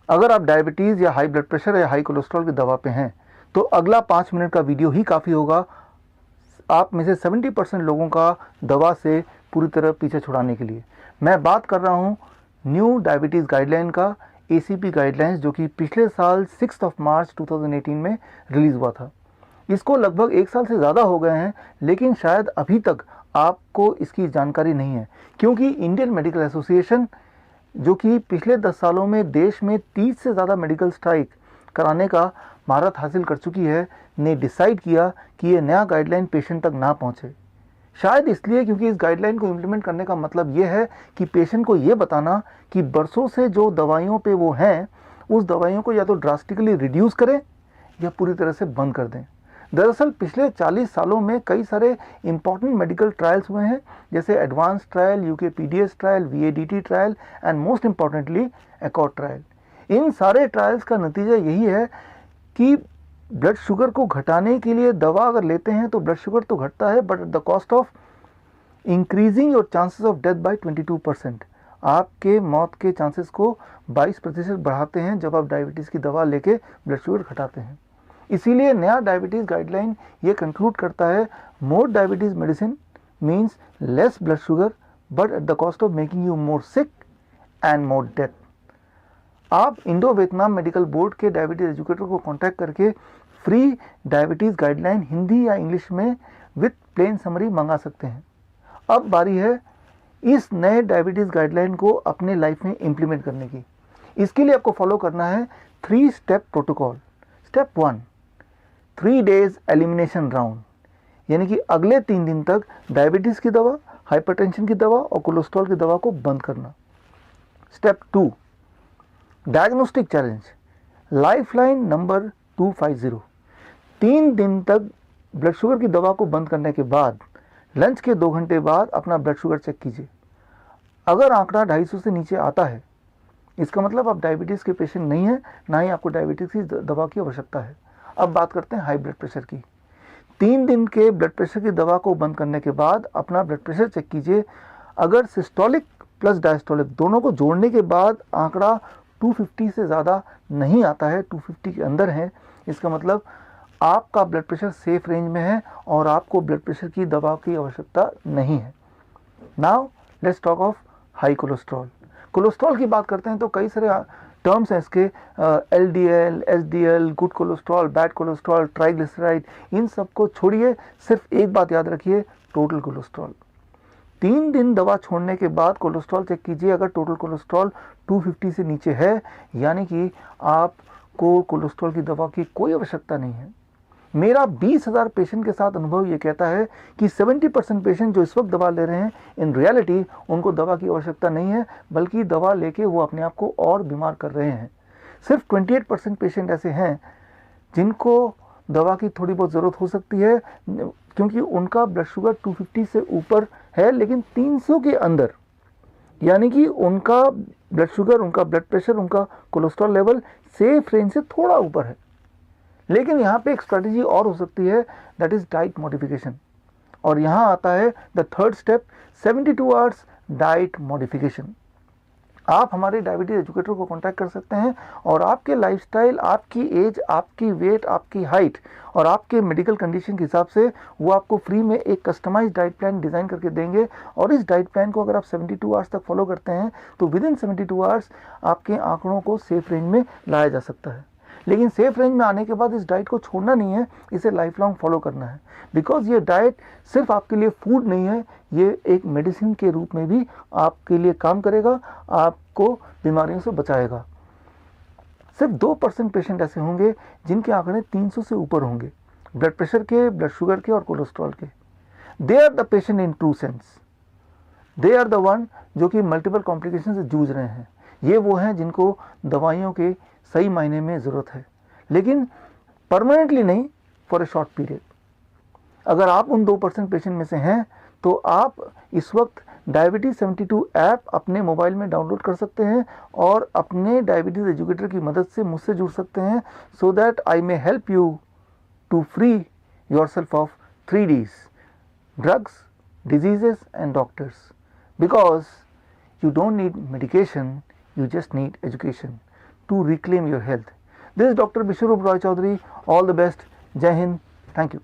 अगर आप डायबिटीज़ या हाई ब्लड प्रेशर या हाई कोलेस्ट्रॉल की दवा पे हैं तो अगला 5 मिनट का वीडियो ही काफ़ी होगा आप में से 70% लोगों का दवा से पूरी तरह पीछे छुड़ाने के लिए। मैं बात कर रहा हूँ न्यू डायबिटीज़ गाइडलाइन का, ACP गाइडलाइंस, जो कि पिछले साल 6 मार्च 2018 में रिलीज़ हुआ था। इसको लगभग 1 साल से ज़्यादा हो गए हैं, लेकिन शायद अभी तक आपको इसकी जानकारी नहीं है, क्योंकि इंडियन मेडिकल एसोसिएशन, जो कि पिछले 10 सालों में देश में 30 से ज़्यादा मेडिकल स्ट्राइक कराने का महारत हासिल कर चुकी है, ने डिसाइड किया कि ये नया गाइडलाइन पेशेंट तक ना पहुंचे। शायद इसलिए क्योंकि इस गाइडलाइन को इम्प्लीमेंट करने का मतलब ये है कि पेशेंट को ये बताना कि बरसों से जो दवाइयों पे वो हैं, उस दवाइयों को या तो ड्रास्टिकली रिड्यूस करें या पूरी तरह से बंद कर दें। दरअसल पिछले 40 सालों में कई सारे इंपॉर्टेंट मेडिकल ट्रायल्स हुए हैं, जैसे advance trial, UKPDS trial, VADT trial and most importantly accord trial. इन सारे ट्रायल्स का नतीजा यही है कि ब्लड शुगर को घटाने के लिए दवा अगर लेते हैं तो ब्लड शुगर तो घटता है, but at the cost of increasing your chances of death by 22%। आपके मौत के चांसेस को 22% बढ़ाते हैं जब आप डायबिटीज़ की दवा लेके ब्लड शुगर घटाते हैं। इसीलिए नया डायबिटीज़ गाइडलाइन ये कंक्लूड करता है, more diabetes medicine means less blood sugar but at the cost of making you more sick and more death. आप इंडो वियतनाम मेडिकल बोर्ड के डायबिटीज़ एजुकेटर को कांटेक्ट करके फ्री डायबिटीज़ गाइडलाइन हिंदी या English में with plane summary मंगा सकते हैं। अब बारी है इस नए डायबिटीज़ गाइडलाइन को अपने लाइफ में इम्प्लीमेंट करने की। इसके लिए आपको फॉलो करना है 3 step protocol. Step 1, 3 days elimination round, यानी कि अगले 3 दिन तक डायबिटीज़ की दवा, हाइपरटेंशन की दवा और कोलेस्ट्रॉल की दवा को बंद करना। Step 2, diagnostic challenge, lifeline number 250। 3 दिन तक ब्लड शुगर की दवा को बंद करने के बाद लंच के 2 घंटे बाद अपना ब्लड शुगर चेक कीजिए। अगर आंकड़ा 250 से नीचे आता है, इसका मतलब आप डायबिटीज़ के पेशेंट नहीं है, ना ही आपको डायबिटीज़ की दवा की आवश्यकता है। अब बात करते हैं हाई ब्लड प्रेशर की। 3 दिन के ब्लड प्रेशर की दवा को बंद करने के बाद अपना ब्लड प्रेशर चेक कीजिए। अगर सिस्टोलिक प्लस डायस्टोलिक दोनों को जोड़ने के बाद आंकड़ा 250 से ज़्यादा नहीं आता है, 250 के अंदर है, इसका मतलब आपका ब्लड प्रेशर सेफ रेंज में है और आपको ब्लड प्रेशर की दवा की आवश्यकता नहीं है। Now let's talk of high cholesterol. Cholesterol की बात करते हैं तो कई सारे टर्म्स हैं इसके, LDL, SDL, good cholesterol, bad cholesterol, triglyceride, इन सब को छोड़िए, सिर्फ एक बात याद रखिए, टोटल कोलेस्ट्रॉल। 3 दिन दवा छोड़ने के बाद कोलेस्ट्रॉल चेक कीजिए। अगर टोटल कोलेस्ट्रॉल 250 से नीचे है, यानी कि आपको कोलेस्ट्रॉल की दवा की कोई आवश्यकता नहीं है। मेरा 20,000 पेशेंट के साथ अनुभव ये कहता है कि 70% पेशेंट जो इस वक्त दवा ले रहे हैं, इन रियलिटी उनको दवा की आवश्यकता नहीं है, बल्कि दवा लेके वो अपने आप को और बीमार कर रहे हैं। सिर्फ 28% पेशेंट ऐसे हैं जिनको दवा की थोड़ी बहुत ज़रूरत हो सकती है, क्योंकि उनका ब्लड शुगर 250 से ऊपर है लेकिन 300 के अंदर, यानी कि उनका ब्लड शुगर, उनका ब्लड प्रेशर, उनका कोलेस्ट्रॉल लेवल सेफ रेंज से थोड़ा ऊपर है। लेकिन यहाँ पे एक स्ट्रैटेजी और हो सकती है, दैट इज डाइट मॉडिफिकेशन। और यहाँ आता है the third step, 72 hours diet modification. आप हमारे डायबिटीज एजुकेटर को कांटेक्ट कर सकते हैं और आपके लाइफस्टाइल, आपकी एज, आपकी वेट, आपकी हाइट और आपके मेडिकल कंडीशन के हिसाब से वो आपको फ्री में एक कस्टमाइज डाइट प्लान डिज़ाइन करके देंगे। और इस डाइट प्लान को अगर आप 72 आवर्स तक फॉलो करते हैं तो विद इन 72 आवर्स आपके आंकड़ों को सेफ रेंज में लाया जा सकता है। लेकिन सेफ रेंज में आने के बाद इस डाइट को छोड़ना नहीं है, इसे लाइफ लॉन्ग फॉलो करना है। बिकॉज ये डाइट सिर्फ आपके लिए फूड नहीं है, ये एक मेडिसिन के रूप में भी आपके लिए काम करेगा, आपको बीमारियों से बचाएगा। सिर्फ 2% पेशेंट ऐसे होंगे जिनके आंकड़े 300 से ऊपर होंगे, ब्लड प्रेशर के, ब्लड शुगर के और कोलेस्ट्रॉल के। They are the patient in true sense, they are the one जो कि मल्टीपल कॉम्प्लिकेशन से जूझ रहे हैं। ये वो हैं जिनको दवाइयों के सही मायने में ज़रूरत है, लेकिन परमानेंटली नहीं, फॉर ए शॉर्ट पीरियड। अगर आप उन 2% पेशेंट में से हैं तो आप इस वक्त डायबिटीज़ 72 ऐप अपने मोबाइल में डाउनलोड कर सकते हैं और अपने डायबिटीज़ एजुकेटर की मदद से मुझसे जुड़ सकते हैं, so that I may help you to free yourself of 3 Ds, drugs, diseases and doctors. Because you don't need medication, you just need education. to reclaim your health. This is Dr. Bishwarup Roy Chaudhary. All the best. Jai Hind. Thank you.